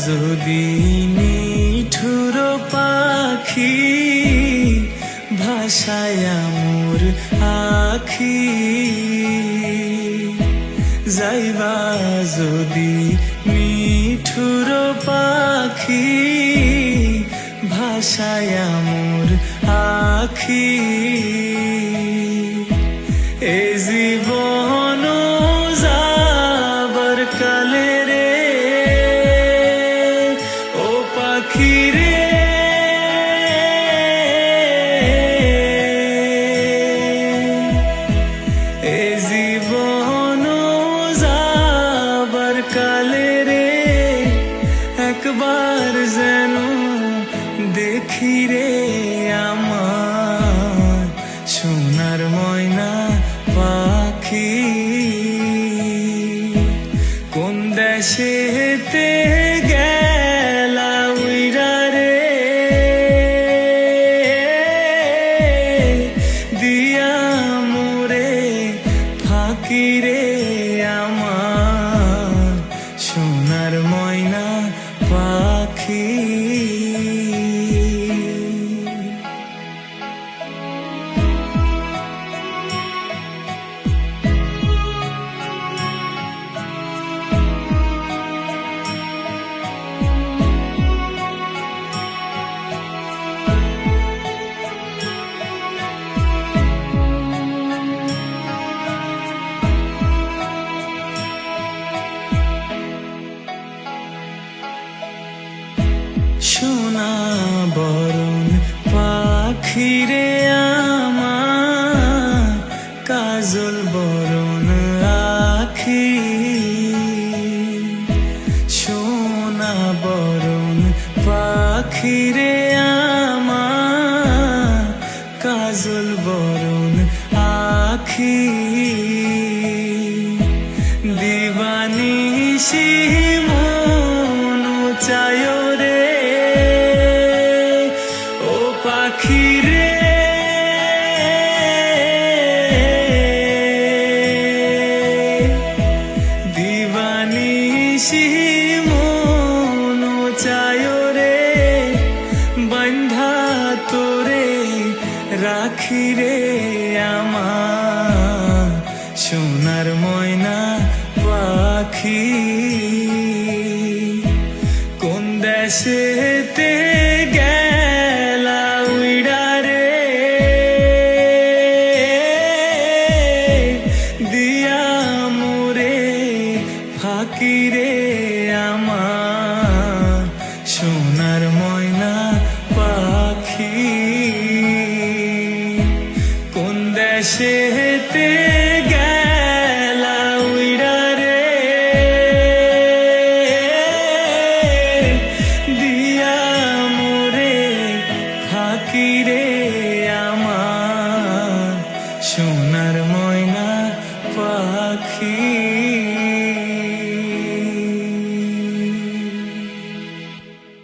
যদি নিঠুর পাখি ভাষায় মোর আখি যাইবা যদি নিঠুর পাখি ভাষায় মোর আখি এ জীবন যাবার কালে রে ও পাখি রে এ জীবন যাবার কালে রে একবার যেন দেখি রে আমার সোনার ময়না পাখি কোন দেশেতে গেলা উইরা রে দিয়া মোরে ফাঁকি রে আমার সোনার ময়না পাখি সোনা বরণ পাখি রে আমার কাজল বরণ আখি সোনা বরণ পাখি রে আমার কাজল বরণ আখি দিবানিশি মন চায় রে ও পাখি রে দিবানিশি মন চায় রে বন্ধা তোরে রাখি রে আমার সোনার ময়না পাখি কোন দেশেতে গেলা উইরা রে দিয়া মোরে ফাঁকি রে আমার সোনার ময়না পাখি কোন দেশেতে গেলা উইরা রে দিয়া মোরে ফাঁকি রে আমার